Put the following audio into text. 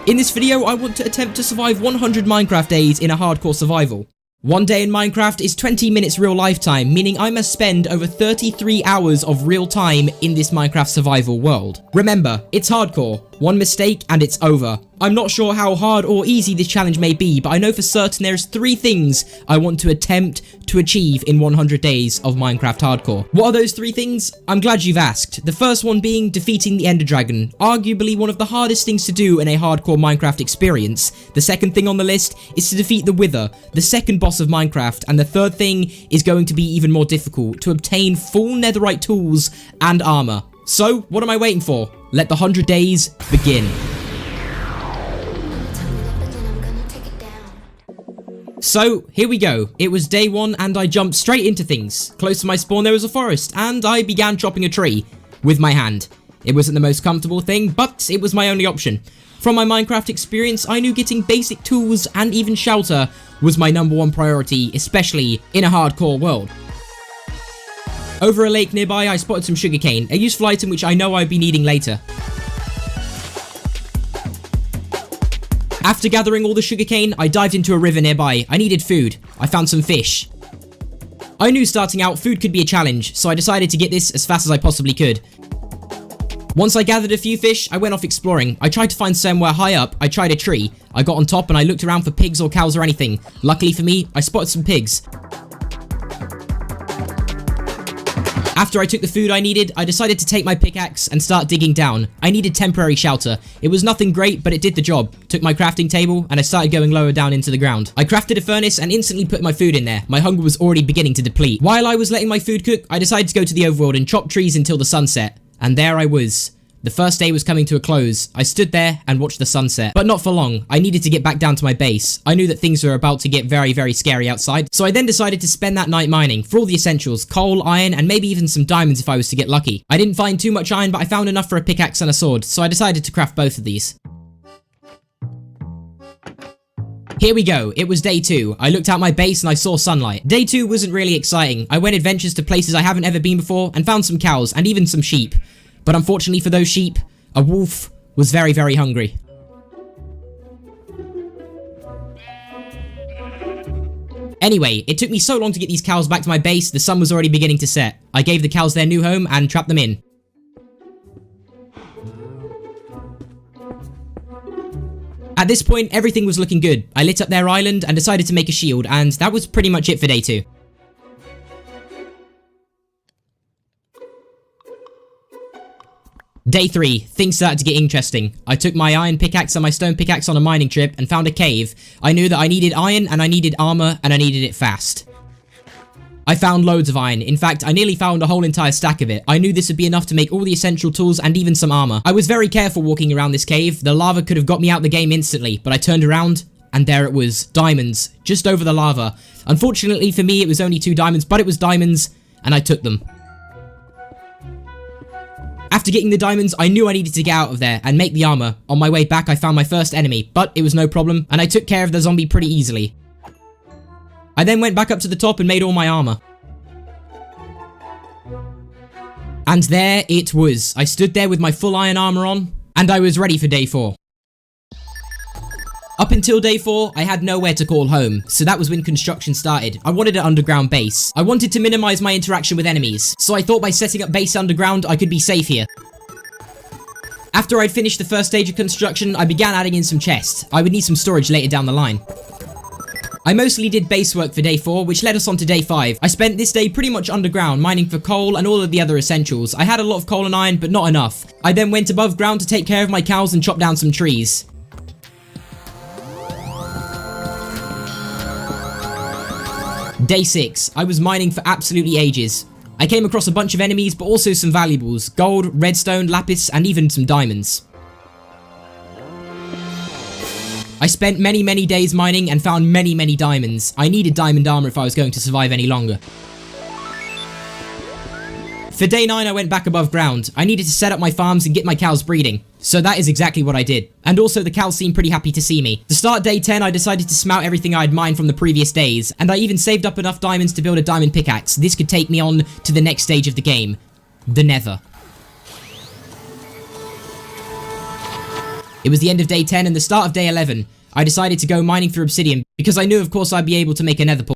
In this video, I want to attempt to survive 100 Minecraft days in a hardcore survival. One day in Minecraft is 20 minutes real life time, meaning I must spend over 33 hours of real time in this Minecraft survival world. Remember, it's hardcore. One mistake and it's over. I'm not sure how hard or easy this challenge may be, but I know for certain there's 3 things I want to attempt to achieve in 100 days of Minecraft hardcore. What are those 3 things? I'm glad you've asked. The first one being defeating the Ender Dragon, arguably one of the hardest things to do in a hardcore Minecraft experience. The second thing on the list is to defeat the Wither, the second boss of Minecraft, and the third thing is going to be even more difficult, to obtain full netherite tools and armor. So, what am I waiting for? Let the 100 days begin. So, here we go. It was day 1 and I jumped straight into things. Close to my spawn there was a forest and I began chopping a tree with my hand. It wasn't the most comfortable thing, but it was my only option. From my Minecraft experience, I knew getting basic tools and even shelter was my #1 priority, especially in a hardcore world. Over a lake nearby, I spotted some sugarcane, a useful item which I know I'd be needing later. After gathering all the sugarcane, I dived into a river nearby. I needed food. I found some fish. I knew starting out food could be a challenge, so I decided to get this as fast as I possibly could. Once I gathered a few fish, I went off exploring. I tried to find somewhere high up. I tried a tree. I got on top and I looked around for pigs or cows or anything. Luckily for me, I spotted some pigs. After I took the food I needed, I decided to take my pickaxe and start digging down. I needed temporary shelter. It was nothing great, but it did the job. Took my crafting table and I started going lower down into the ground. I crafted a furnace and instantly put my food in there. My hunger was already beginning to deplete. While I was letting my food cook, I decided to go to the overworld and chop trees until the sunset. And there I was. The first day was coming to a close. I stood there and watched the sunset. But not for long. I needed to get back down to my base. I knew that things were about to get very, very scary outside. So I then decided to spend that night mining for all the essentials. Coal, iron, and maybe even some diamonds if I was to get lucky. I didn't find too much iron, but I found enough for a pickaxe and a sword. So I decided to craft both of these. Here we go. It was day 2. I looked out my base and I saw sunlight. Day 2 wasn't really exciting. I went adventures to places I haven't ever been before and found some cows and even some sheep. But unfortunately for those sheep, a wolf was very, very hungry. Anyway, it took me so long to get these cows back to my base, the sun was already beginning to set. I gave the cows their new home and trapped them in. At this point, everything was looking good. I lit up their island and decided to make a shield, and that was pretty much it for day 2. Day 3, things started to get interesting. I took my iron pickaxe and my stone pickaxe on a mining trip and found a cave. I knew that I needed iron and I needed armor and I needed it fast. I found loads of iron. In fact, I nearly found a whole entire stack of it. I knew this would be enough to make all the essential tools and even some armor. I was very careful walking around this cave. The lava could have got me out the game instantly, but I turned around and there it was. Diamonds, just over the lava. Unfortunately for me, it was only 2 diamonds, but it was diamonds and I took them. After getting the diamonds, I knew I needed to get out of there and make the armor. On my way back, I found my first enemy, but it was no problem, and I took care of the zombie pretty easily. I then went back up to the top and made all my armor. And there it was. I stood there with my full iron armor on, and I was ready for day 4. Up until day 4, I had nowhere to call home, so that was when construction started. I wanted an underground base. I wanted to minimize my interaction with enemies, so I thought by setting up base underground, I could be safe here. After I'd finished the first stage of construction, I began adding in some chests. I would need some storage later down the line. I mostly did base work for day 4, which led us on to day 5. I spent this day pretty much underground, mining for coal and all of the other essentials. I had a lot of coal and iron, but not enough. I then went above ground to take care of my cows and chop down some trees. Day 6, I was mining for absolutely ages. I came across a bunch of enemies, but also some valuables. Gold, redstone, lapis, and even some diamonds. I spent many, many days mining and found many, many diamonds. I needed diamond armor if I was going to survive any longer. For day 9, I went back above ground. I needed to set up my farms and get my cows breeding. So that is exactly what I did. And also the cows seemed pretty happy to see me. To start day 10, I decided to smelt everything I had mined from the previous days, and I even saved up enough diamonds to build a diamond pickaxe. This could take me on to the next stage of the game, the Nether. It was the end of day 10 and the start of day 11. I decided to go mining for obsidian because I knew of course I'd be able to make a nether portal.